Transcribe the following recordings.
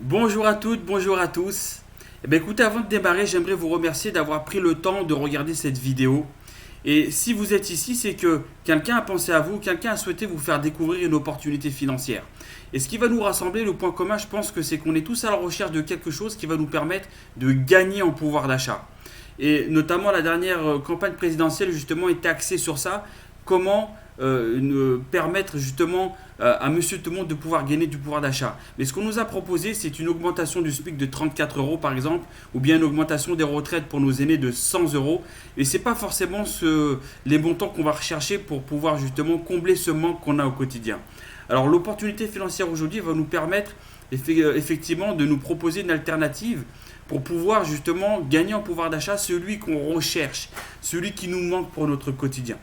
Bonjour à toutes, bonjour à tous. Écoutez, avant de démarrer, j'aimerais vous remercier d'avoir pris le temps de regarder cette vidéo. Et si vous êtes ici, c'est que quelqu'un a pensé à vous, quelqu'un a souhaité vous faire découvrir une opportunité financière. Et ce qui va nous rassembler, le point commun, je pense que c'est qu'on est tous à la recherche de quelque chose qui va nous permettre de gagner en pouvoir d'achat. Et notamment la dernière campagne présidentielle justement était axée sur ça. Comment permettre justement à Monsieur Tout le Monde de pouvoir gagner du pouvoir d'achat. Mais ce qu'on nous a proposé, c'est une augmentation du SMIC de 34 euros par exemple, ou bien une augmentation des retraites pour nos aînés de 100 euros. Et c'est pas forcément les montants qu'on va rechercher pour pouvoir justement combler ce manque qu'on a au quotidien. Alors l'opportunité financière aujourd'hui va nous permettre effectivement de nous proposer une alternative pour pouvoir justement gagner en pouvoir d'achat, celui qu'on recherche, celui qui nous manque pour notre quotidien.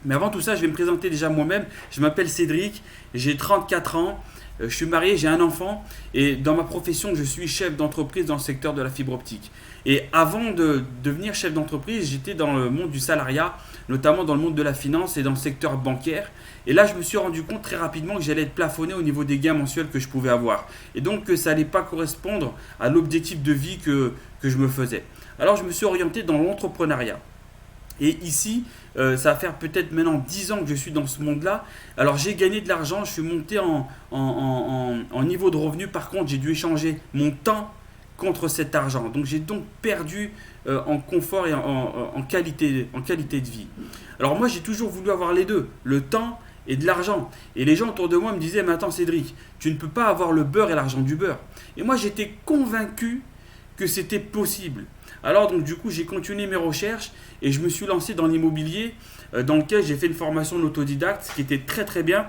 Mais avant tout ça, je vais me présenter déjà moi-même. Je m'appelle Cédric, j'ai 34 ans, je suis marié, j'ai un enfant et dans ma profession, je suis chef d'entreprise dans le secteur de la fibre optique. Et avant de devenir chef d'entreprise, j'étais dans le monde du salariat, notamment dans le monde de la finance et dans le secteur bancaire. Et là, je me suis rendu compte très rapidement que j'allais être plafonné au niveau des gains mensuels que je pouvais avoir. Et donc que ça n'allait pas correspondre à l'objectif de vie que je me faisais. Alors je me suis orienté dans l'entrepreneuriat. Et ici, ça va faire peut-être maintenant 10 ans que je suis dans ce monde-là. Alors j'ai gagné de l'argent, je suis monté en niveau de revenu. Par contre, j'ai dû échanger mon temps contre cet argent. Donc j'ai donc perdu en confort et en qualité de vie. Alors moi, j'ai toujours voulu avoir les deux, le temps et de l'argent. Et les gens autour de moi me disaient, mais attends Cédric, tu ne peux pas avoir le beurre et l'argent du beurre. Et moi, j'étais convaincu que c'était possible. Alors donc du coup j'ai continué mes recherches et je me suis lancé dans l'immobilier dans lequel j'ai fait une formation d'autodidacte, ce qui était très très bien.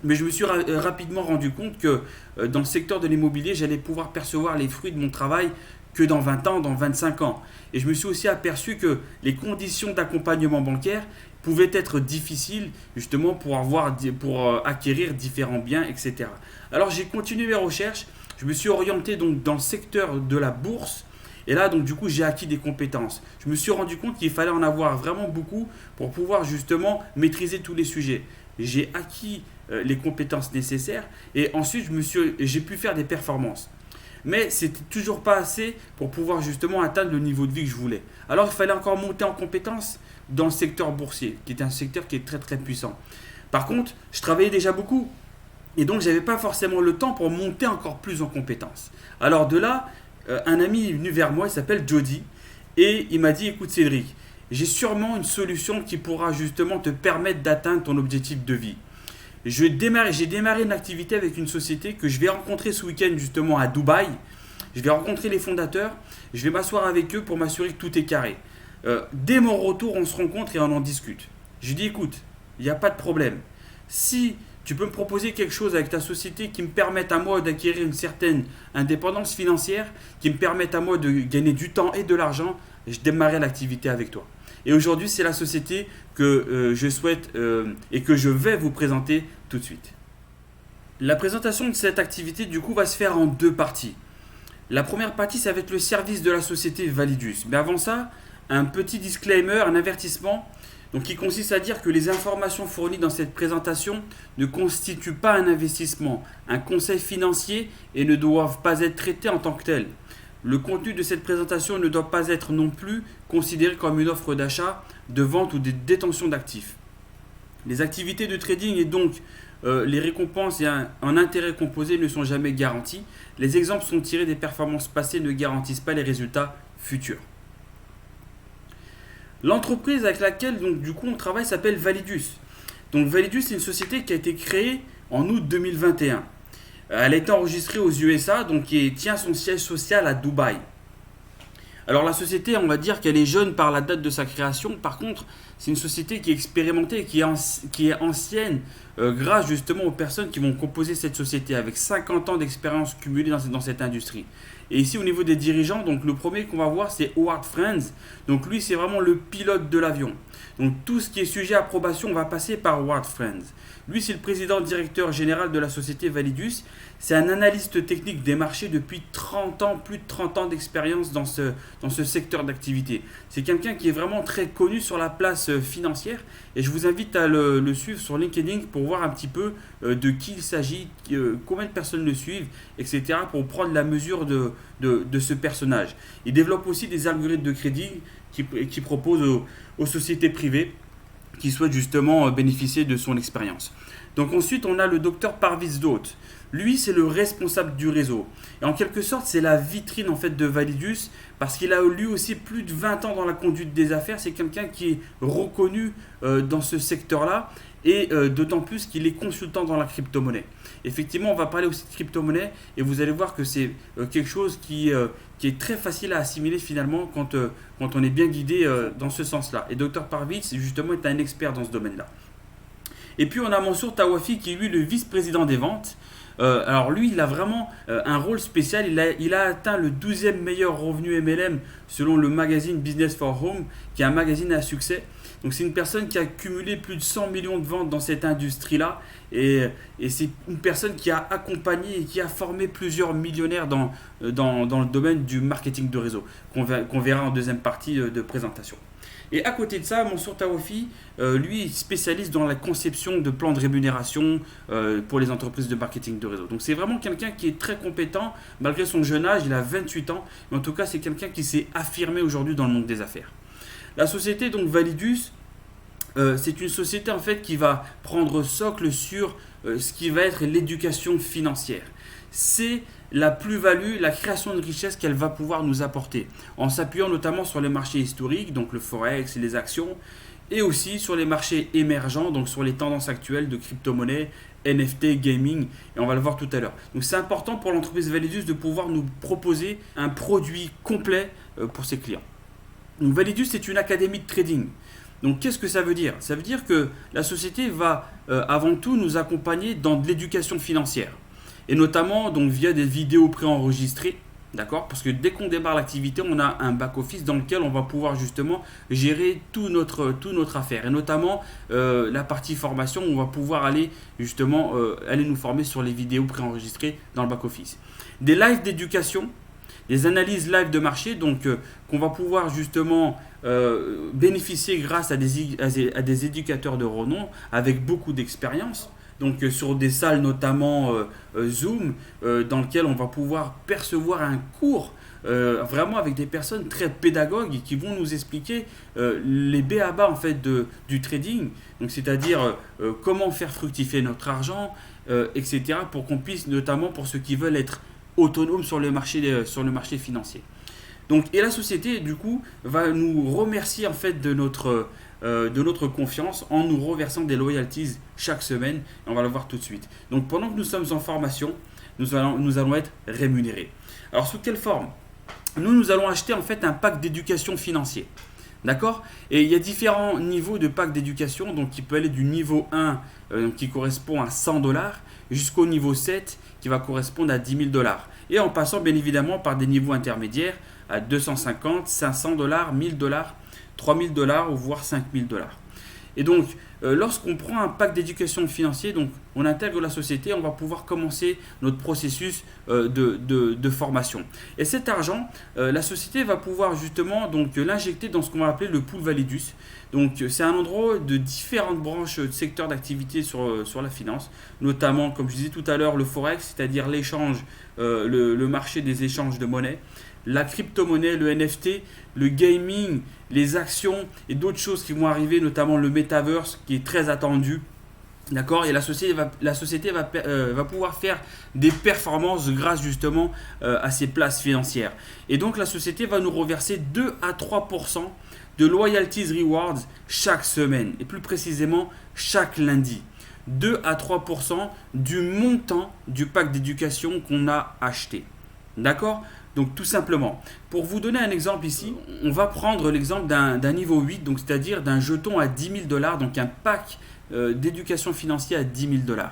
Mais je me suis rapidement rendu compte que dans le secteur de l'immobilier, j'allais pouvoir percevoir les fruits de mon travail que dans 20 ans, dans 25 ans. Et je me suis aussi aperçu que les conditions d'accompagnement bancaire pouvaient être difficiles justement pour acquérir différents biens, etc. Alors j'ai continué mes recherches, je me suis orienté donc dans le secteur de la bourse. Et là, donc, du coup, j'ai acquis des compétences. Je me suis rendu compte qu'il fallait en avoir vraiment beaucoup pour pouvoir justement maîtriser tous les sujets. J'ai acquis les compétences nécessaires et ensuite, j'ai pu faire des performances. Mais c'était toujours pas assez pour pouvoir justement atteindre le niveau de vie que je voulais. Alors, il fallait encore monter en compétences dans le secteur boursier, qui est un secteur qui est très très puissant. Par contre, je travaillais déjà beaucoup. Et donc, je n'avais pas forcément le temps pour monter encore plus en compétences. Alors de là, un ami est venu vers moi, il s'appelle Jody, et il m'a dit, écoute Cédric, j'ai sûrement une solution qui pourra justement te permettre d'atteindre ton objectif de vie. J'ai démarré une activité avec une société que je vais rencontrer ce week-end justement à Dubaï. Je vais rencontrer les fondateurs, je vais m'asseoir avec eux pour m'assurer que tout est carré. Dès mon retour, on se rencontre et on en discute. Je lui dis, écoute, il n'y a pas de problème. Si tu peux me proposer quelque chose avec ta société qui me permette à moi d'acquérir une certaine indépendance financière, qui me permette à moi de gagner du temps et de l'argent, je démarrerai l'activité avec toi. Et aujourd'hui, c'est la société que je souhaite et que je vais vous présenter tout de suite. La présentation de cette activité, du coup, va se faire en deux parties. La première partie, ça va être le service de la société Validus. Mais avant ça, un petit disclaimer, un avertissement. Donc, qui consiste à dire que les informations fournies dans cette présentation ne constituent pas un investissement, un conseil financier et ne doivent pas être traitées en tant que telles. Le contenu de cette présentation ne doit pas être non plus considéré comme une offre d'achat, de vente ou de détention d'actifs. Les activités de trading et donc les récompenses et un intérêt composé ne sont jamais garanties. Les exemples sont tirés des performances passées et ne garantissent pas les résultats futurs. L'entreprise avec laquelle donc, du coup, on travaille s'appelle Validus. Donc Validus, c'est une société qui a été créée en août 2021. Elle a été enregistrée aux USA, donc qui tient son siège social à Dubaï. Alors la société, on va dire qu'elle est jeune par la date de sa création. Par contre, c'est une société qui est expérimentée et qui est ancienne grâce justement aux personnes qui vont composer cette société avec 50 ans d'expérience cumulée dans cette industrie. Et ici au niveau des dirigeants, donc le premier qu'on va voir c'est Howard Friends. Donc lui c'est vraiment le pilote de l'avion. Donc tout ce qui est sujet à approbation va passer par Howard Friends. Lui, c'est le président directeur général de la société Validus. C'est un analyste technique des marchés depuis 30 ans, plus de 30 ans d'expérience dans ce secteur d'activité. C'est quelqu'un qui est vraiment très connu sur la place financière et je vous invite à le suivre sur LinkedIn pour voir un petit peu de qui il s'agit, combien de personnes le suivent, etc. pour prendre la mesure de ce personnage. Il développe aussi des algorithmes de crédit qui proposent aux sociétés privées qui souhaitent justement bénéficier de son expérience. Donc ensuite, on a le docteur Parviz Dot. Lui, c'est le responsable du réseau. Et en quelque sorte, c'est la vitrine en fait de Validus parce qu'il a lui aussi plus de 20 ans dans la conduite des affaires. C'est quelqu'un qui est reconnu dans ce secteur-là et d'autant plus qu'il est consultant dans la crypto-monnaie. Effectivement, on va parler aussi de crypto-monnaie et vous allez voir que c'est quelque chose qui est très facile à assimiler finalement quand on est bien guidé dans ce sens-là. Et Dr Parviz, justement, est un expert dans ce domaine-là. Et puis, on a Mansour Tawafi qui est lui le vice-président des ventes. Alors lui, il a vraiment un rôle spécial. Il a atteint le 12e meilleur revenu MLM selon le magazine Business for Home, qui est un magazine à succès. Donc c'est une personne qui a cumulé plus de 100 millions de ventes dans cette industrie-là. Et c'est une personne qui a accompagné et qui a formé plusieurs millionnaires dans le domaine du marketing de réseau, qu'on verra en deuxième partie de présentation. Et à côté de ça, Mansour Tawafi, lui, est spécialiste dans la conception de plans de rémunération pour les entreprises de marketing de réseau. Donc c'est vraiment quelqu'un qui est très compétent, malgré son jeune âge, il a 28 ans, mais en tout cas c'est quelqu'un qui s'est affirmé aujourd'hui dans le monde des affaires. La société donc Validus, c'est une société en fait qui va prendre socle sur ce qui va être l'éducation financière. C'est la plus-value, la création de richesse qu'elle va pouvoir nous apporter, en s'appuyant notamment sur les marchés historiques, donc le forex et les actions, et aussi sur les marchés émergents, donc sur les tendances actuelles de crypto-monnaie, NFT, gaming, et on va le voir tout à l'heure. Donc c'est important pour l'entreprise Validus de pouvoir nous proposer un produit complet pour ses clients. Donc Validus, c'est une académie de trading. Donc qu'est-ce que ça veut dire? Ça veut dire que la société va avant tout nous accompagner dans de l'éducation financière. Et notamment donc via des vidéos préenregistrées, d'accord? Parce que dès qu'on démarre l'activité, on a un back-office dans lequel on va pouvoir justement gérer toute notre affaire. Et notamment la partie formation, on va pouvoir aller justement aller nous former sur les vidéos préenregistrées dans le back-office. Des lives d'éducation, des analyses live de marché, donc qu'on va pouvoir justement bénéficier grâce à des éducateurs de renom avec beaucoup d'expérience. Donc sur des salles notamment Zoom, dans lesquelles on va pouvoir percevoir un cours vraiment avec des personnes très pédagogues qui vont nous expliquer les b.a.-ba en fait du trading, donc c'est-à-dire comment faire fructifier notre argent, etc. pour qu'on puisse, notamment pour ceux qui veulent être autonomes sur le marché financier. Donc, et la société du coup va nous remercier en fait de notre confiance en nous reversant des royalties chaque semaine, et on va le voir tout de suite. Donc pendant que nous sommes en formation, nous allons être rémunérés. Alors sous quelle forme? Nous allons acheter en fait un pack d'éducation financière. D'accord? Et il y a différents niveaux de pack d'éducation, donc qui peut aller du niveau 1 qui correspond à 100$ jusqu'au niveau 7 qui va correspondre à 10 000$. Et en passant bien évidemment par des niveaux intermédiaires à 250, 500$, 1000$, 3000$ ou voire 5000$. Et donc, lorsqu'on prend un pack d'éducation financière, donc on intègre la société, on va pouvoir commencer notre processus de formation. Et cet argent, la société va pouvoir justement donc l'injecter dans ce qu'on va appeler le pool Validus. Donc, c'est un endroit de différentes branches de secteurs d'activité sur la finance, notamment, comme je disais tout à l'heure, le forex, c'est-à-dire l'échange, le marché des échanges de monnaie, la crypto-monnaie, le NFT, le gaming, les actions et d'autres choses qui vont arriver, notamment le metaverse qui est très attendu. D'accord? Et la société va pouvoir faire des performances grâce justement à ces places financières. Et donc la société va nous reverser 2 à 3% de loyalties rewards chaque semaine et plus précisément chaque lundi. 2 à 3% du montant du pack d'éducation qu'on a acheté. D'accord? Donc tout simplement, pour vous donner un exemple ici, on va prendre l'exemple d'un niveau 8, donc c'est-à-dire d'un jeton à 10 000$, donc un pack d'éducation financière à 10 000$.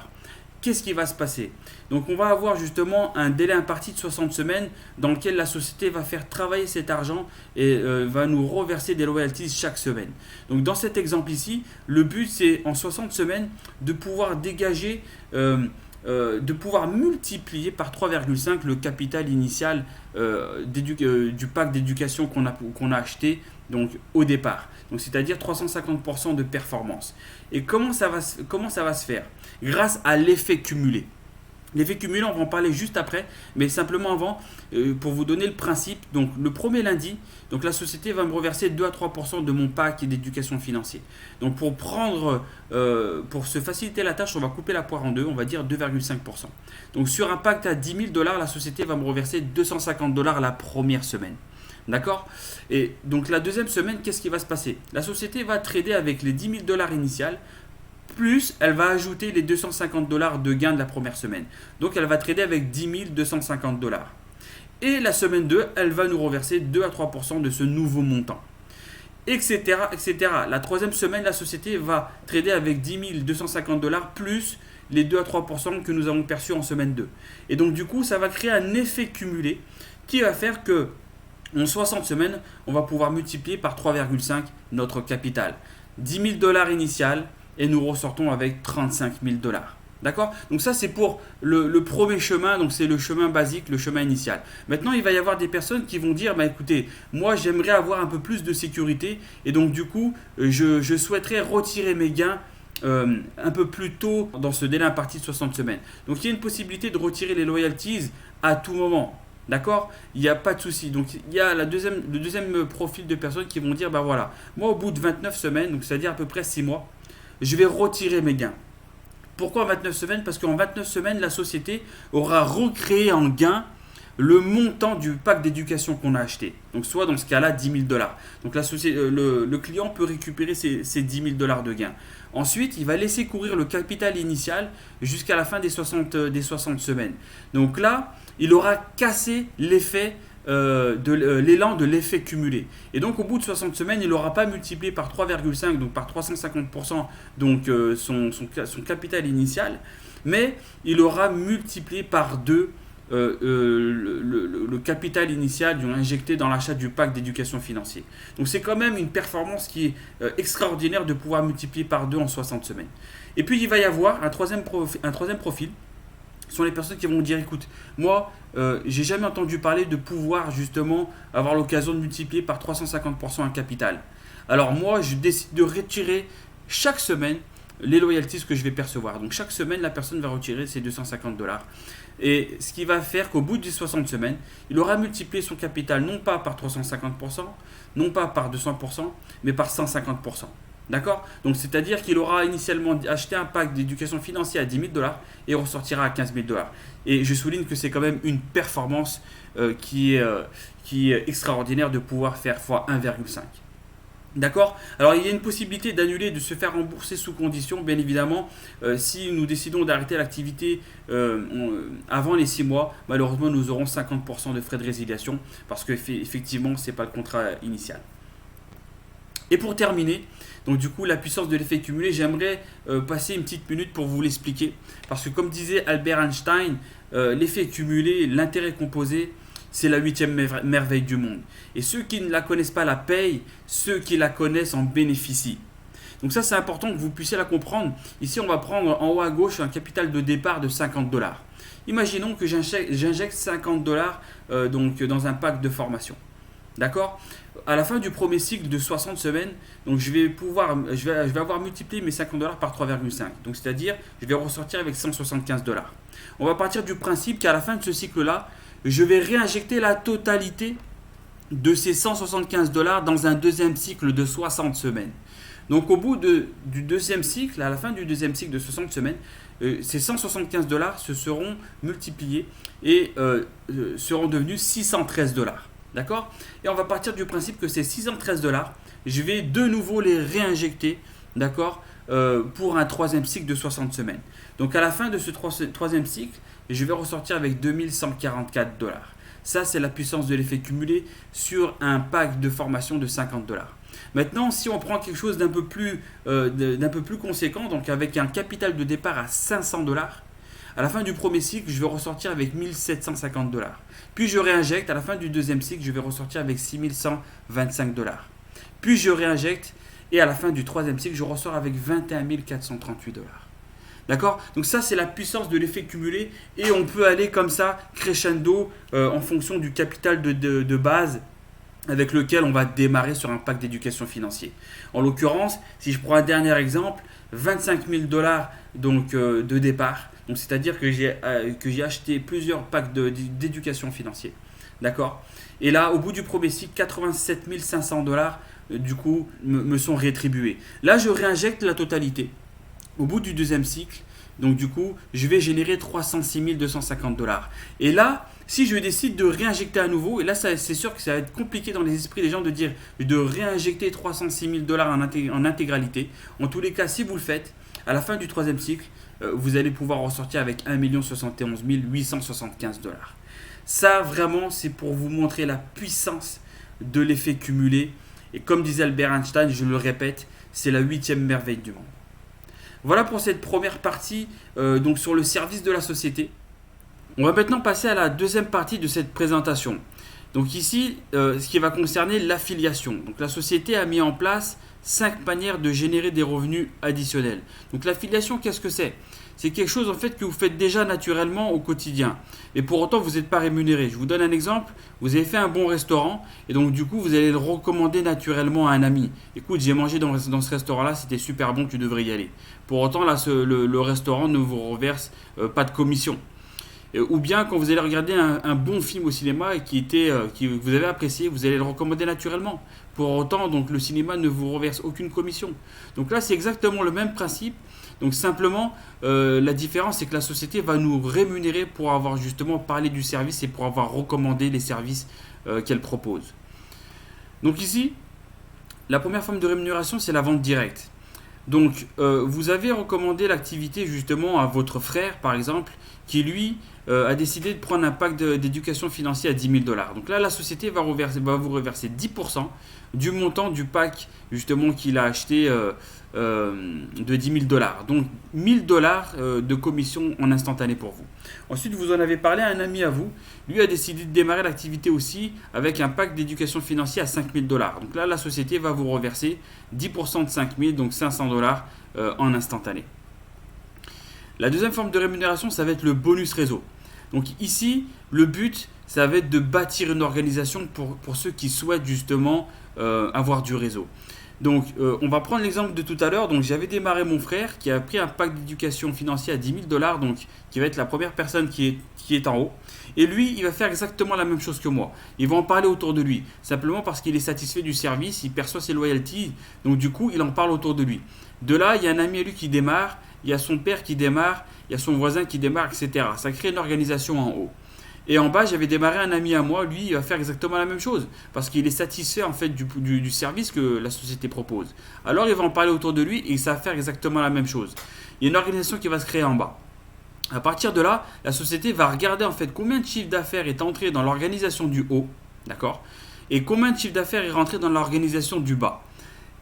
qu'est-ce qui va se passer? Donc on va avoir justement un délai imparti de 60 semaines dans lequel la société va faire travailler cet argent et va nous reverser des royalties chaque semaine. Donc dans cet exemple ici, le but c'est en 60 semaines de pouvoir dégager, de pouvoir multiplier par 3,5 le capital initial du pack d'éducation qu'on a acheté donc, au départ. Donc c'est-à-dire 350% de performance. Et comment ça va se faire? Grâce à l'effet cumulé. L'effet cumulé, on va en parler juste après, mais simplement avant, pour vous donner le principe, donc le premier lundi, donc la société va me reverser 2 à 3% de mon pack d'éducation financière. Donc pour se faciliter la tâche, on va couper la poire en deux, on va dire 2,5%. Donc sur un pack à 10 000 $, la société va me reverser 250 $ la première semaine. D'accord? Et donc la deuxième semaine, qu'est-ce qui va se passer? La société va trader avec les 10 000 $ initiales, plus elle va ajouter les 250 $ de gain de la première semaine. Donc elle va trader avec 10 250 $. Et la semaine 2, elle va nous reverser 2 à 3% de ce nouveau montant. Etc. etc. La troisième semaine, la société va trader avec 10 250 $ plus les 2 à 3% que nous avons perçus en semaine 2. Et donc du coup, ça va créer un effet cumulé qui va faire que en 60 semaines, on va pouvoir multiplier par 3,5 notre capital. 10 000 $ initial et nous ressortons avec 35 000 $. D'accord? Donc ça c'est pour le premier chemin, donc c'est le chemin basique, le chemin initial. Maintenant il va y avoir des personnes qui vont dire, bah écoutez, moi j'aimerais avoir un peu plus de sécurité et donc du coup je souhaiterais retirer mes gains un peu plus tôt dans ce délai imparti de 60 semaines. Donc il y a une possibilité de retirer les royalties à tout moment. D'accord? Il n'y a pas de souci. Donc il y a le deuxième profil de personnes qui vont dire, bah voilà, moi au bout de 29 semaines, donc c'est-à-dire à peu près 6 mois, je vais retirer mes gains. Pourquoi 29 semaines? Parce qu'en 29 semaines, la société aura recréé en gain le montant du pack d'éducation qu'on a acheté. Donc soit dans ce cas-là 10 000 $. Donc le client peut récupérer ces 10 000 $ de gains. Ensuite, il va laisser courir le capital initial jusqu'à la fin des 60 semaines. Donc là, il aura cassé l'effet l'élan de l'effet cumulé. Et donc au bout de 60 semaines, il n'aura pas multiplié par 3,5, donc par 350%, donc son capital initial, mais il aura multiplié par 2 le capital initial injecté dans l'achat du pack d'éducation financière. Donc c'est quand même une performance qui est extraordinaire de pouvoir multiplier par 2 en 60 semaines. Et puis il va y avoir un troisième profil. Ce sont les personnes qui vont dire, écoute, moi, j'ai jamais entendu parler de pouvoir justement avoir l'occasion de multiplier par 350% un capital. Alors moi, je décide de retirer chaque semaine les royalties que je vais percevoir. Donc chaque semaine, la personne va retirer ses 250 $. Et ce qui va faire qu'au bout des 60 semaines, il aura multiplié son capital non pas par 350%, non pas par 200%, mais par 150%. D'accord? Donc c'est-à-dire qu'il aura initialement acheté un pack d'éducation financière à 10 000 $ et ressortira à 15 000 $. Et je souligne que c'est quand même une performance qui est extraordinaire de pouvoir faire x 1,5. D'accord? Alors il y a une possibilité d'annuler, de se faire rembourser sous condition, bien évidemment, si nous décidons d'arrêter l'activité avant les 6 mois, malheureusement nous aurons 50% de frais de résiliation parce qu'effectivement ce n'est pas le contrat initial. Et pour terminer, donc du coup la puissance de l'effet cumulé, j'aimerais passer une petite minute pour vous l'expliquer. Parce que comme disait Albert Einstein, l'effet cumulé, l'intérêt composé, c'est la 8e merveille du monde. Et ceux qui ne la connaissent pas la payent, ceux qui la connaissent en bénéficient. Donc ça c'est important que vous puissiez la comprendre. Ici on va prendre en haut à gauche un capital de départ de 50 $. Imaginons que j'injecte 50 $ donc dans un pack de formation. D'accord? À la fin du premier cycle de 60 semaines, donc je vais avoir multiplié mes 50 $ par 3,5. Donc c'est-à-dire, je vais ressortir avec 175 $. On va partir du principe qu'à la fin de ce cycle-là, je vais réinjecter la totalité de ces 175 $ dans un deuxième cycle de 60 semaines. Donc au bout du deuxième cycle, à la fin du deuxième cycle de 60 semaines, ces 175 $ se seront multipliés et seront devenus 613 $. D'accord? Et on va partir du principe que ces 613 $, je vais de nouveau les réinjecter, d'accord, pour un troisième cycle de 60 semaines. Donc à la fin de ce troisième cycle, je vais ressortir avec 2144 $. Ça, c'est la puissance de l'effet cumulé sur un pack de formation de 50 $. Maintenant, si on prend quelque chose d'un peu plus conséquent, donc avec un capital de départ à 500 $, À la fin du premier cycle, je vais ressortir avec 1750 $. Puis je réinjecte, à la fin du deuxième cycle, je vais ressortir avec 6125 $. Puis je réinjecte, et à la fin du troisième cycle, je ressors avec 21 438 $. D'accord? Donc ça, c'est la puissance de l'effet cumulé, et on peut aller comme ça, crescendo, en fonction du capital de base avec lequel on va démarrer sur un pack d'éducation financière. En l'occurrence, si je prends un dernier exemple, 25 000 $ donc, de départ. Donc, c'est-à-dire que j'ai acheté plusieurs packs d'éducation financière. D'accord? Et là, au bout du premier cycle, 87 500 $ du coup me sont rétribués. Là, je réinjecte la totalité. Au bout du deuxième cycle, donc du coup, je vais générer 306 250 $. Et là, si je décide de réinjecter à nouveau, et là c'est sûr que ça va être compliqué dans les esprits des gens de dire de réinjecter 306 000 $ en intégralité. En tous les cas, si vous le faites, à la fin du troisième cycle, vous allez pouvoir ressortir avec 1 071 875 $. Ça, vraiment, c'est pour vous montrer la puissance de l'effet cumulé. Et comme disait Albert Einstein, je le répète, c'est la 8e merveille du monde. Voilà pour cette première partie donc sur le service de la société. On va maintenant passer à la deuxième partie de cette présentation. Donc ici, ce qui va concerner l'affiliation. Donc la société a mis en place 5 manières de générer des revenus additionnels. Donc l'affiliation, qu'est-ce que c'est? C'est quelque chose en fait que vous faites déjà naturellement au quotidien. Et pour autant, vous n'êtes pas rémunéré. Je vous donne un exemple. Vous avez fait un bon restaurant et donc du coup, vous allez le recommander naturellement à un ami. Écoute, j'ai mangé dans ce restaurant-là, c'était super bon, tu devrais y aller. Pour autant, là, le restaurant ne vous reverse pas de commission. Ou bien quand vous allez regarder un bon film au cinéma et que vous avez apprécié, vous allez le recommander naturellement. Pour autant, donc, le cinéma ne vous reverse aucune commission. Donc là, c'est exactement le même principe. Donc simplement, la différence, c'est que la société va nous rémunérer pour avoir justement parlé du service et pour avoir recommandé les services qu'elle propose. Donc ici, la première forme de rémunération, c'est la vente directe. Donc, vous avez recommandé l'activité justement à votre frère, par exemple, qui lui a décidé de prendre un pack d'éducation financière à 10 000 $. Donc là, la société va vous reverser 10% du montant du pack justement qu'il a acheté de 10 000 $. Donc 1 000 $ de commission en instantané pour vous. Ensuite, vous en avez parlé à un ami à vous. Lui a décidé de démarrer l'activité aussi avec un pack d'éducation financière à 5 000 $. Donc là, la société va vous reverser 10% de 5 000, donc 500 $ en instantané. La deuxième forme de rémunération, ça va être le bonus réseau. Donc ici, le but, ça va être de bâtir une organisation pour ceux qui souhaitent justement avoir du réseau. Donc, on va prendre l'exemple de tout à l'heure. Donc, j'avais démarré mon frère qui a pris un pack d'éducation financière à 10 000 $, donc qui va être la première personne qui est en haut. Et lui, il va faire exactement la même chose que moi. Il va en parler autour de lui, simplement parce qu'il est satisfait du service, il perçoit ses loyalties, donc du coup, il en parle autour de lui. De là, il y a un ami à lui qui démarre, il y a son père qui démarre, il y a son voisin qui démarre, etc. Ça crée une organisation en haut. Et en bas, j'avais démarré un ami à moi, lui, il va faire exactement la même chose, parce qu'il est satisfait en fait du service que la société propose. Alors, il va en parler autour de lui et ça va faire exactement la même chose. Il y a une organisation qui va se créer en bas. À partir de là, la société va regarder en fait combien de chiffre d'affaires est entré dans l'organisation du haut, d'accord, et combien de chiffre d'affaires est rentré dans l'organisation du bas.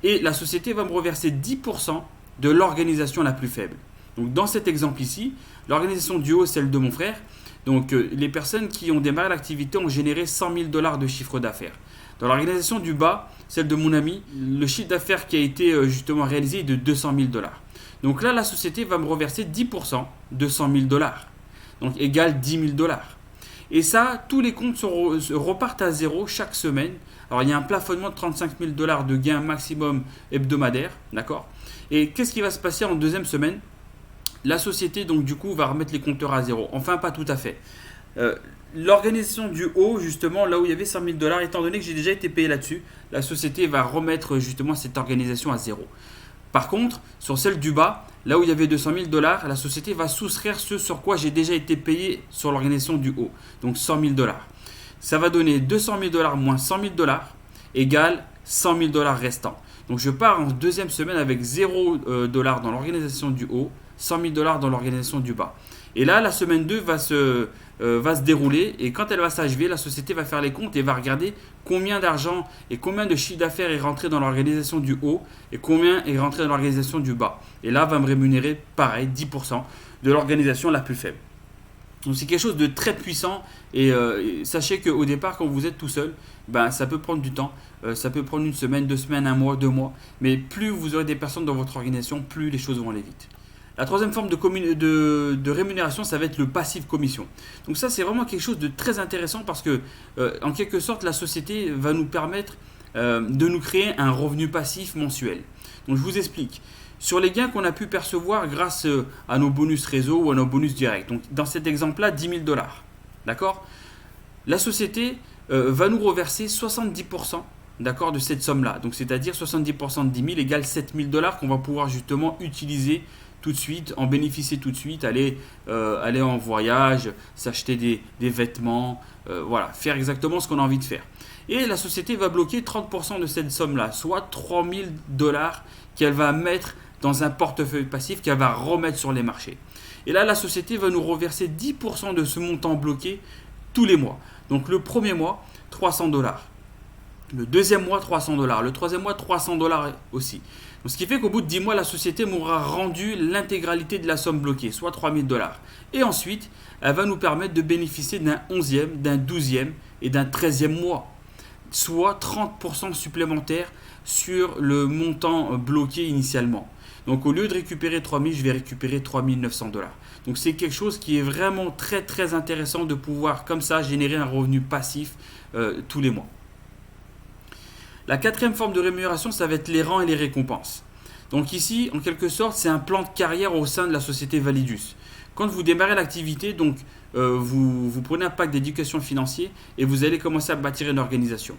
Et la société va me reverser 10% de l'organisation la plus faible. Donc, dans cet exemple ici, l'organisation du haut, celle de mon frère. Donc, les personnes qui ont démarré l'activité ont généré 100 000 $ de chiffre d'affaires. Dans l'organisation du bas, celle de mon ami, le chiffre d'affaires qui a été justement réalisé est de 200 000 $. Donc là, la société va me reverser 10% de 100 000 $. Donc, égale 10 000 $. Et ça, tous les comptes repartent à zéro chaque semaine. Alors, il y a un plafonnement de 35 000 $ de gains maximum hebdomadaire. D'accord ? Et qu'est-ce qui va se passer en deuxième semaine ? La société, donc du coup, va remettre les compteurs à zéro. Enfin, pas tout à fait. L'organisation du haut, justement, là où il y avait 100 000 $, étant donné que j'ai déjà été payé là-dessus, la société va remettre justement cette organisation à zéro. Par contre, sur celle du bas, là où il y avait 200 000 $, la société va soustraire ce sur quoi j'ai déjà été payé sur l'organisation du haut. Donc 100 000 $. Ça va donner 200 000 $ moins 100 000 $ égale 100 000 $ restants. Donc je pars en deuxième semaine avec 0 $ dans l'organisation du haut, 100 000 $ dans l'organisation du bas. Et là, la semaine 2 va se dérouler et quand elle va s'achever, la société va faire les comptes et va regarder combien d'argent et combien de chiffre d'affaires est rentré dans l'organisation du haut et combien est rentré dans l'organisation du bas. Et là, va me rémunérer pareil, 10% de l'organisation la plus faible. Donc c'est quelque chose de très puissant et sachez qu'au départ quand vous êtes tout seul, ben, ça peut prendre du temps, ça peut prendre une semaine, 2 semaines, un mois, 2 mois, mais plus vous aurez des personnes dans votre organisation, plus les choses vont aller vite. La troisième forme de rémunération, ça va être le passif commission. Donc ça c'est vraiment quelque chose de très intéressant parce que en quelque sorte la société va nous permettre de nous créer un revenu passif mensuel. Donc je vous explique. Sur les gains qu'on a pu percevoir grâce à nos bonus réseau ou à nos bonus directs. Donc dans cet exemple-là, 10 000 dollars. D'accord ? La société va nous reverser 70%, d'accord, de cette somme-là. Donc c'est-à-dire 70% de 10 000 égale 7 000 dollars qu'on va pouvoir justement utiliser tout de suite, en bénéficier tout de suite, aller en voyage, s'acheter des vêtements, voilà, faire exactement ce qu'on a envie de faire. Et la société va bloquer 30% de cette somme-là, soit 3 000 dollars qu'elle va mettre dans un portefeuille passif qu'elle va remettre sur les marchés. Et là, la société va nous reverser 10% de ce montant bloqué tous les mois. Donc le premier mois, 300 dollars. Le deuxième mois, 300 dollars. Le troisième mois, 300 dollars aussi. Donc, ce qui fait qu'au bout de 10 mois, la société m'aura rendu l'intégralité de la somme bloquée, soit 3 000 dollars. Et ensuite, elle va nous permettre de bénéficier d'un 11e, d'un 12e et d'un 13e mois, soit 30% supplémentaire sur le montant bloqué initialement. Donc au lieu de récupérer 3 000, je vais récupérer 3 900 dollars. Donc c'est quelque chose qui est vraiment très très intéressant de pouvoir comme ça générer un revenu passif tous les mois. La quatrième forme de rémunération, ça va être les rangs et les récompenses. Donc ici, en quelque sorte, c'est un plan de carrière au sein de la société Validus. Quand vous démarrez l'activité, donc vous prenez un pack d'éducation financier et vous allez commencer à bâtir une organisation.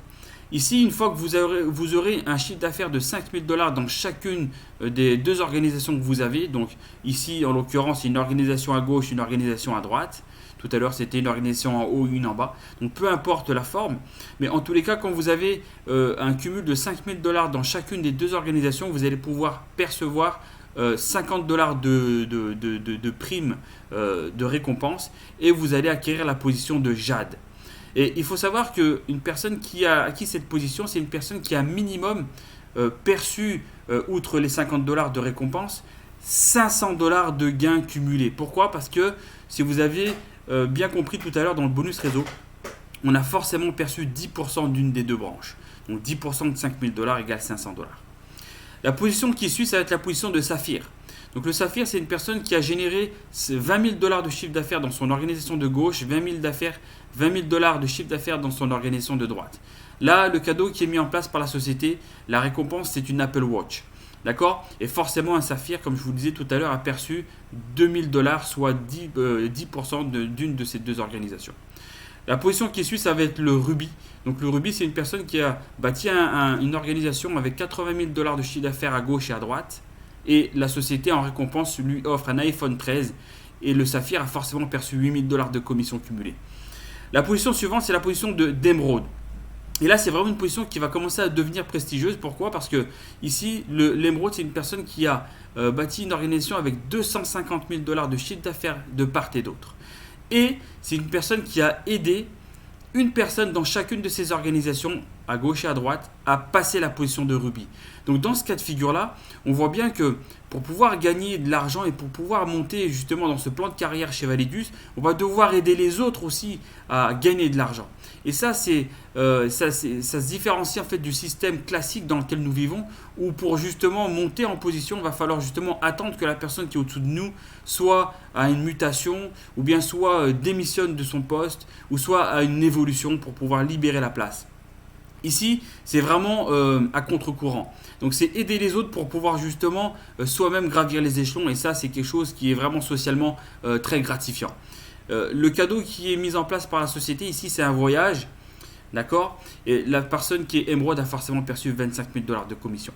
Ici, une fois que vous aurez un chiffre d'affaires de 5 000 dollars dans chacune des deux organisations que vous avez, donc ici en l'occurrence une organisation à gauche, une organisation à droite, tout à l'heure c'était une organisation en haut, une en bas, donc peu importe la forme, mais en tous les cas quand vous avez un cumul de 5 000 dollars dans chacune des deux organisations, vous allez pouvoir percevoir 50 dollars de primes de récompense et vous allez acquérir la position de Jade. Et il faut savoir qu'une personne qui a acquis cette position, c'est une personne qui a minimum perçu, outre les 50 dollars de récompense, 500 dollars de gains cumulés. Pourquoi ? Parce que si vous avez bien compris tout à l'heure dans le bonus réseau, on a forcément perçu 10% d'une des deux branches. Donc 10% de 5 000 dollars égale 500 dollars. La position qui suit, ça va être la position de Saphir. Donc le Saphir, c'est une personne qui a généré 20 000 dollars de chiffre d'affaires dans son organisation de gauche, 20 000 dollars de chiffre d'affaires dans son organisation de droite. Là, le cadeau qui est mis en place par la société, la récompense, c'est une Apple Watch. D'accord ? Et forcément, un Saphir, comme je vous le disais tout à l'heure, a perçu 2 000 dollars, soit 10% d'une de ces deux organisations. La position qui suit, ça va être le Ruby. Donc le Ruby, c'est une personne qui a bâti une organisation avec 80 000 dollars de chiffre d'affaires à gauche et à droite. Et la société, en récompense, lui offre un iPhone 13. Et le Saphir a forcément perçu 8 000 dollars de commission cumulée. La position suivante, c'est la position d'Emerald. Et là, c'est vraiment une position qui va commencer à devenir prestigieuse. Pourquoi ? Parce que ici, l'Emerald, c'est une personne qui a bâti une organisation avec 250 000 dollars de chiffre d'affaires de part et d'autre. Et c'est une personne qui a aidé une personne dans chacune de ces organisations, à gauche et à droite, à passer la position de Ruby. Donc dans ce cas de figure-là, on voit bien que pour pouvoir gagner de l'argent et pour pouvoir monter justement dans ce plan de carrière chez Validus, on va devoir aider les autres aussi à gagner de l'argent. Et ça, ça se différencie en fait du système classique dans lequel nous vivons, où pour justement monter en position, il va falloir justement attendre que la personne qui est au-dessous de nous soit à une mutation, ou bien soit démissionne de son poste, ou soit à une évolution pour pouvoir libérer la place. Ici, c'est vraiment à contre-courant. Donc c'est aider les autres pour pouvoir justement soi-même gravir les échelons, et ça c'est quelque chose qui est vraiment socialement très gratifiant. Le cadeau qui est mis en place par la société ici, c'est un voyage, d'accord ? Et la personne qui est Emerald a forcément perçu 25 000 dollars de commission.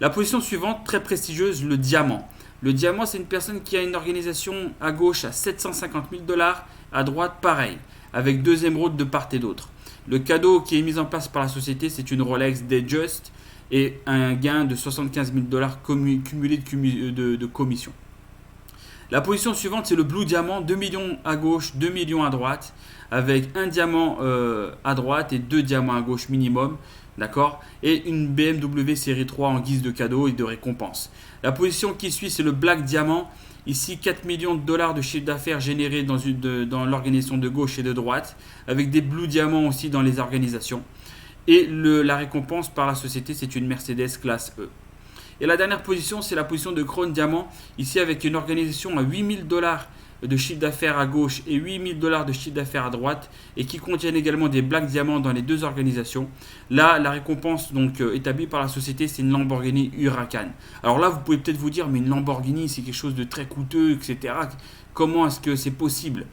La position suivante, très prestigieuse, le diamant. Le diamant, c'est une personne qui a une organisation à gauche à 750 000 dollars, à droite pareil, avec 2 émeraudes de part et d'autre. Le cadeau qui est mis en place par la société, c'est une Rolex Datejust et un gain de 75 000 dollars cumulé de commission. La position suivante, c'est le Blue Diamant, 2 millions à gauche, 2 millions à droite, avec un diamant à droite et 2 diamants à gauche minimum, d'accord, et une BMW série 3 en guise de cadeau et de récompense. La position qui suit, c'est le Black Diamant, ici 4 millions de dollars de chiffre d'affaires générés dans l'organisation de gauche et de droite, avec des Blue Diamants aussi dans les organisations. Et la récompense par la société, c'est une Mercedes classe E. Et la dernière position, c'est la position de Crown Diamant, ici avec une organisation à 8000 dollars de chiffre d'affaires à gauche et 8000 dollars de chiffre d'affaires à droite, et qui contiennent également des Black Diamants dans les deux organisations. Là, la récompense donc établie par la société, c'est une Lamborghini Huracan. Alors là, vous pouvez peut-être vous dire, mais une Lamborghini, c'est quelque chose de très coûteux, etc. Comment est-ce que c'est possible ?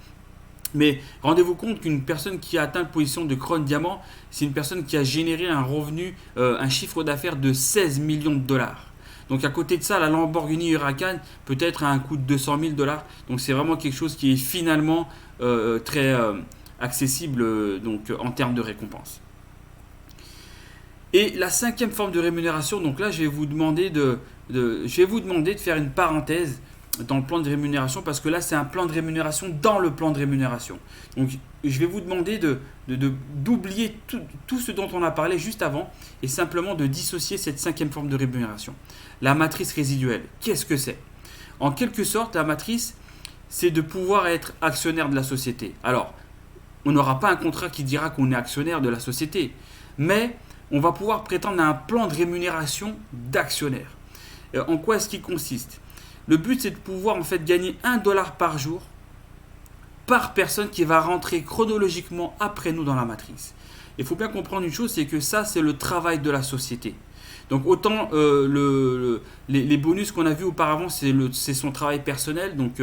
Mais rendez-vous compte qu'une personne qui a atteint la position de Crown Diamant, c'est une personne qui a généré un revenu, un chiffre d'affaires de 16 millions de dollars. Donc à côté de ça, la Lamborghini Huracan peut-être à un coût de 200 000 dollars. Donc c'est vraiment quelque chose qui est finalement très accessible donc, en termes de récompense. Et la cinquième forme de rémunération, donc là je vais vous demander de faire une parenthèse dans le plan de rémunération, parce que là c'est un plan de rémunération dans le plan de rémunération. Donc je vais vous demander d'oublier tout ce dont on a parlé juste avant et simplement de dissocier cette cinquième forme de rémunération. La matrice résiduelle, qu'est-ce que c'est ? En quelque sorte, la matrice, c'est de pouvoir être actionnaire de la société. Alors, on n'aura pas un contrat qui dira qu'on est actionnaire de la société, mais on va pouvoir prétendre à un plan de rémunération d'actionnaire. En quoi est-ce qu'il consiste ? Le but, c'est de pouvoir en fait gagner $1 par jour par personne qui va rentrer chronologiquement après nous dans la matrice. Il faut bien comprendre une chose, c'est que ça, c'est le travail de la société. Donc autant les bonus qu'on a vus auparavant, c'est son travail personnel, donc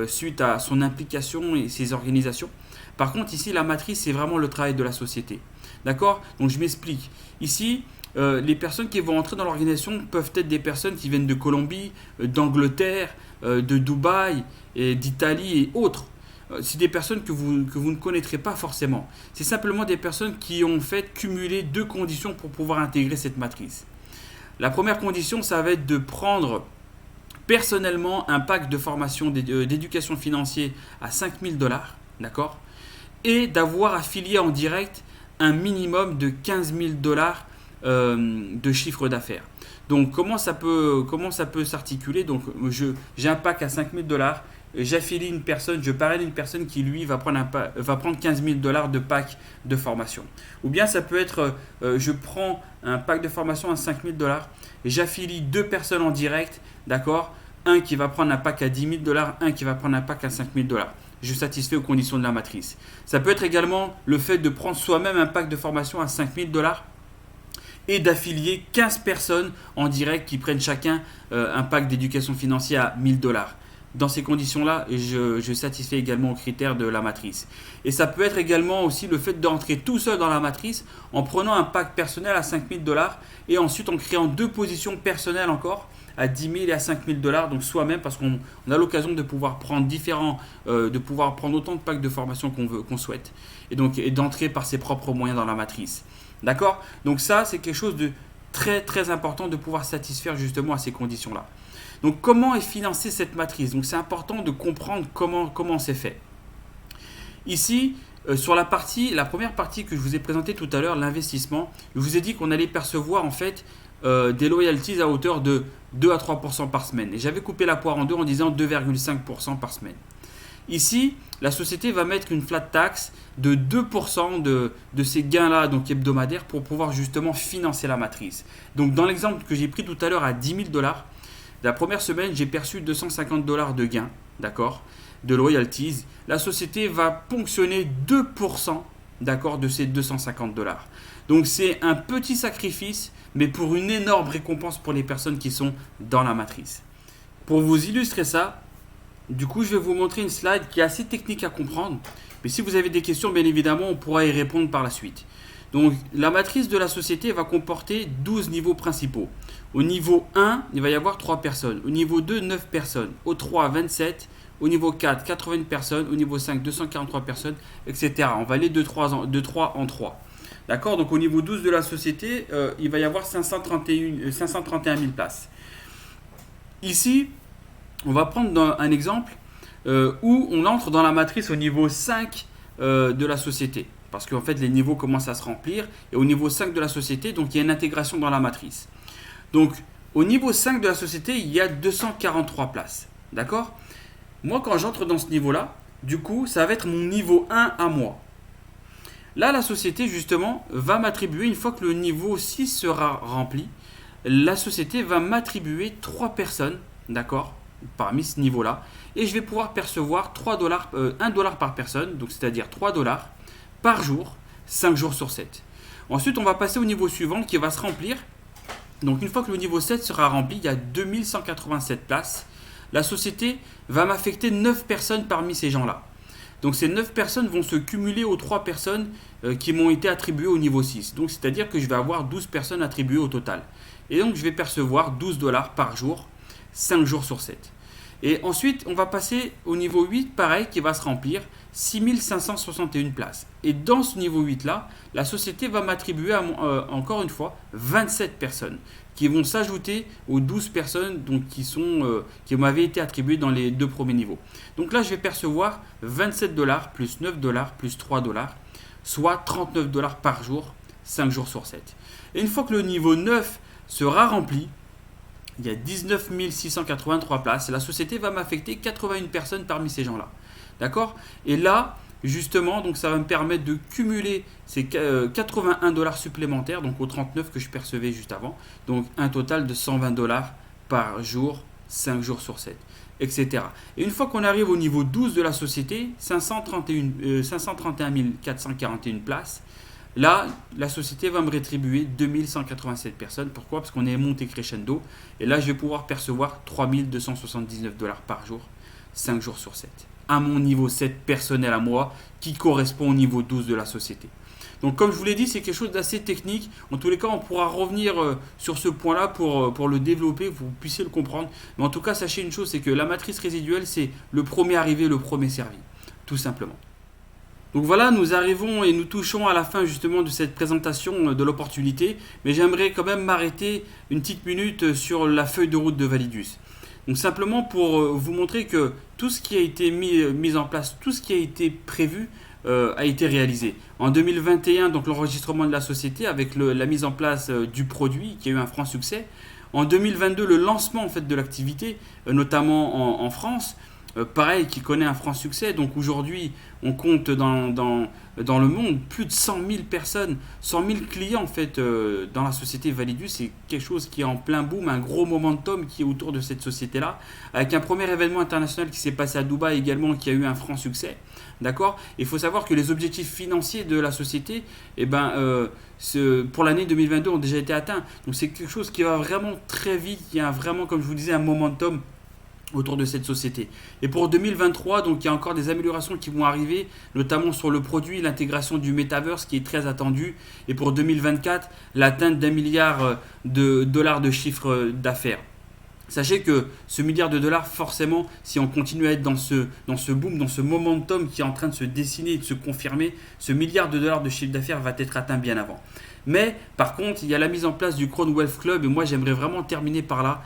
suite à son implication et ses organisations. Par contre, ici, la matrice, c'est vraiment le travail de la société. D'accord ? Donc je m'explique. Ici, les personnes qui vont entrer dans l'organisation peuvent être des personnes qui viennent de Colombie, d'Angleterre, de Dubaï, et d'Italie et autres. C'est des personnes que vous ne connaîtrez pas forcément. C'est simplement des personnes qui ont fait cumuler deux conditions pour pouvoir intégrer cette matrice. La première condition, ça va être de prendre personnellement un pack de formation d'éducation financière à 5 000 $, d'accord ? Et d'avoir affilié en direct un minimum de 15 000 $ de chiffre d'affaires. Donc comment ça peut s'articuler ? Donc j'ai un pack à 5 000 $, j'affilie une personne, je parraine une personne qui lui va prendre 15 000 $ de pack de formation. Ou bien ça peut être, je prends un pack de formation à 5 000 $, j'affilie deux personnes en direct, d'accord ? Un qui va prendre un pack à 10 000 $, un qui va prendre un pack à 5 000 $. Je satisfais aux conditions de la matrice. Ça peut être également le fait de prendre soi-même un pack de formation à 5 000 $ et d'affilier 15 personnes en direct qui prennent chacun un pack d'éducation financière à 1 000 $. Dans ces conditions-là, je satisfais également aux critères de la matrice. Et ça peut être également aussi le fait d'entrer tout seul dans la matrice en prenant un pack personnel à 5 000 $ et ensuite en créant deux positions personnelles encore à 10 000 et à 5 000 $, donc soi-même, parce qu'on a l'occasion de pouvoir prendre autant de packs de formation qu'on souhaite, et d'entrer par ses propres moyens dans la matrice. D'accord ? Donc ça, c'est quelque chose de très très important de pouvoir satisfaire justement à ces conditions-là. Donc comment est financée cette matrice ? Donc c'est important de comprendre comment c'est fait. Ici, sur la première partie que je vous ai présentée tout à l'heure, l'investissement, je vous ai dit qu'on allait percevoir en fait des royalties à hauteur de 2 à 3% par semaine. Et j'avais coupé la poire en deux en disant 2,5% par semaine. Ici, la société va mettre une flat tax de 2% de ces gains-là, donc hebdomadaires, pour pouvoir justement financer la matrice. Donc dans l'exemple que j'ai pris tout à l'heure à 10 000 $, la première semaine, j'ai perçu 250 $ de gains, d'accord, de royalties. La société va ponctionner 2%, d'accord, de ces 250 $. Donc c'est un petit sacrifice, mais pour une énorme récompense pour les personnes qui sont dans la matrice. Pour vous illustrer ça, du coup, je vais vous montrer une slide qui est assez technique à comprendre. Mais si vous avez des questions, bien évidemment, on pourra y répondre par la suite. Donc, la matrice de la société va comporter 12 niveaux principaux. Au niveau 1, il va y avoir 3 personnes. Au niveau 2, 9 personnes. Au 3, 27. Au niveau 4, 80 personnes. Au niveau 5, 243 personnes, etc. On va aller de 3 en 3. D'accord ? Donc, au niveau 12 de la société, il va y avoir 531 000 places. Ici, on va prendre un exemple où on entre dans la matrice au niveau 5 de la société. Parce qu'en fait, les niveaux commencent à se remplir. Et au niveau 5 de la société, donc il y a une intégration dans la matrice. Donc, au niveau 5 de la société, il y a 243 places. D'accord? Moi, quand j'entre dans ce niveau-là, du coup, ça va être mon niveau 1 à moi. Là, la société, justement, va m'attribuer, une fois que le niveau 6 sera rempli, la société va m'attribuer 3 personnes, d'accord, parmi ce niveau-là, et je vais pouvoir percevoir 3 dollars, 1 dollar par personne, donc c'est-à-dire 3 dollars par jour, 5 jours sur 7. Ensuite, on va passer au niveau suivant qui va se remplir. Donc, une fois que le niveau 7 sera rempli, il y a 2187 places. La société va m'affecter 9 personnes parmi ces gens-là. Donc ces 9 personnes vont se cumuler aux 3 personnes qui m'ont été attribuées au niveau 6. Donc c'est-à-dire que je vais avoir 12 personnes attribuées au total. Et donc je vais percevoir 12 dollars par jour, 5 jours sur 7. Et ensuite, on va passer au niveau 8, pareil, qui va se remplir, 6561 places. Et dans ce niveau 8-là, la société va m'attribuer, encore une fois, 27 personnes qui vont s'ajouter aux 12 personnes donc, qui m'avaient été attribuées dans les 2 premiers niveaux. Donc là, je vais percevoir 27 dollars plus 9 dollars plus 3 dollars, soit 39 dollars par jour, 5 jours sur 7. Et une fois que le niveau 9 sera rempli, il y a 19 683 places et la société va m'affecter 81 personnes parmi ces gens-là. D'accord? Et là, justement, donc ça va me permettre de cumuler ces 81 dollars supplémentaires, donc aux 39 que je percevais juste avant. Donc un total de 120 dollars par jour, 5 jours sur 7, etc. Et une fois qu'on arrive au niveau 12 de la société, 531 441 places, là, la société va me rétribuer 2187 personnes. Pourquoi? Parce qu'on est monté crescendo. Et là, je vais pouvoir percevoir 3279 dollars par jour, 5 jours sur 7. À mon niveau 7 personnel à moi, qui correspond au niveau 12 de la société. Donc comme je vous l'ai dit, c'est quelque chose d'assez technique. En tous les cas, on pourra revenir sur ce point-là pour le développer, que vous puissiez le comprendre. Mais en tout cas, sachez une chose, c'est que la matrice résiduelle, c'est le premier arrivé, le premier servi. Tout simplement. Donc voilà, nous arrivons et nous touchons à la fin justement de cette présentation de l'opportunité. Mais j'aimerais quand même m'arrêter une petite minute sur la feuille de route de Validus. Donc simplement pour vous montrer que tout ce qui a été mis en place, tout ce qui a été prévu a été réalisé. En 2021, donc l'enregistrement de la société avec la mise en place du produit qui a eu un franc succès. En 2022, le lancement en fait, de l'activité, notamment en France. Pareil, qui connaît un franc succès. Donc aujourd'hui, on compte dans le monde plus de 100 000 personnes, 100 000 clients en fait dans la société Validus. C'est quelque chose qui est en plein boom, un gros momentum qui est autour de cette société-là, avec un premier événement international qui s'est passé à Dubaï également, qui a eu un franc succès. D'accord? Il faut savoir que les objectifs financiers de la société, pour l'année 2022, ont déjà été atteints. Donc c'est quelque chose qui va vraiment très vite. Il y a vraiment, comme je vous disais, un momentum autour de cette société. Et pour 2023, donc il y a encore des améliorations qui vont arriver, notamment sur le produit, l'intégration du Metaverse qui est très attendu. Et pour 2024, l'atteinte d'1 milliard de dollars de chiffre d'affaires. Sachez que ce milliard de dollars, forcément, si on continue à être dans ce boom, dans ce momentum qui est en train de se dessiner et de se confirmer, ce milliard de dollars de chiffre d'affaires va être atteint bien avant. Mais par contre, il y a la mise en place du Crown Wealth Club et moi j'aimerais vraiment terminer par là.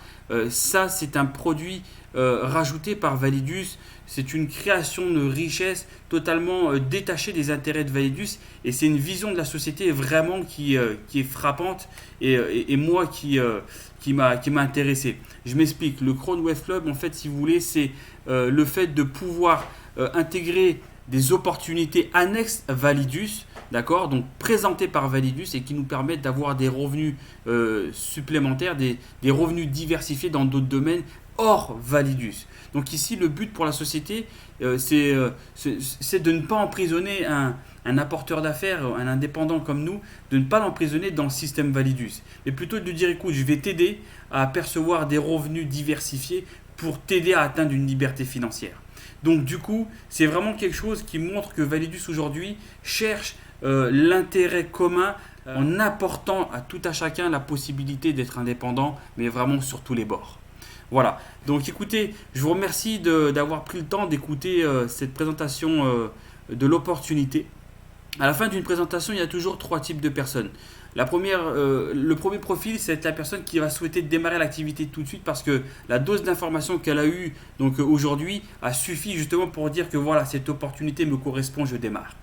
Ça, c'est un produit rajouté par Validus. C'est une création de richesse totalement détachée des intérêts de Validus et c'est une vision de la société vraiment qui est frappante et moi qui m'a intéressé. Je m'explique. Le Crown Wealth Club, en fait, si vous voulez, c'est le fait de pouvoir intégrer des opportunités annexes à Validus, d'accord, donc présentées par Validus et qui nous permettent d'avoir des revenus supplémentaires, des revenus diversifiés dans d'autres domaines hors Validus. Donc ici, le but pour la société, c'est de ne pas emprisonner un apporteur d'affaires, un indépendant comme nous, de ne pas l'emprisonner dans le système Validus. Mais plutôt de dire, écoute, je vais t'aider à percevoir des revenus diversifiés pour t'aider à atteindre une liberté financière. Donc du coup, c'est vraiment quelque chose qui montre que Validus aujourd'hui cherche l'intérêt commun en apportant à tout à chacun la possibilité d'être indépendant, mais vraiment sur tous les bords. Voilà, donc écoutez, je vous remercie d'avoir pris le temps d'écouter cette présentation de l'opportunité. À la fin d'une présentation, il y a toujours trois types de personnes. Le premier profil, c'est la personne qui va souhaiter démarrer l'activité tout de suite parce que la dose d'information qu'elle a eue aujourd'hui a suffi justement pour dire que voilà, cette opportunité me correspond, je démarre.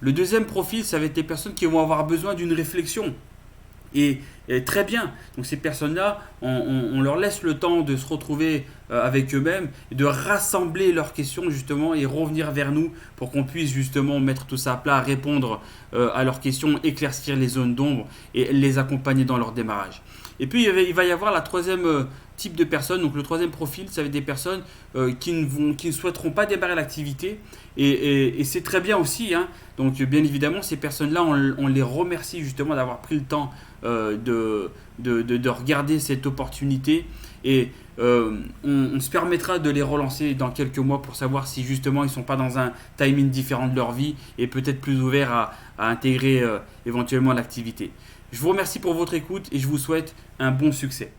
Le deuxième profil, ça va être les personnes qui vont avoir besoin d'une réflexion. Et très bien. Donc ces personnes-là, on leur laisse le temps de se retrouver avec eux-mêmes, de rassembler leurs questions justement et revenir vers nous pour qu'on puisse justement mettre tout ça à plat, répondre à leurs questions, éclaircir les zones d'ombre et les accompagner dans leur démarrage. Et puis il va y avoir la troisième type de personnes. Donc le troisième profil, ça va être des personnes qui ne souhaiteront pas démarrer l'activité. Et c'est très bien aussi, hein. Donc bien évidemment, ces personnes-là, on les remercie justement d'avoir pris le temps de regarder cette opportunité. Et on se permettra de les relancer dans quelques mois pour savoir si justement ils ne sont pas dans un timing différent de leur vie et peut-être plus ouverts à intégrer éventuellement l'activité. Je vous remercie pour votre écoute et je vous souhaite un bon succès.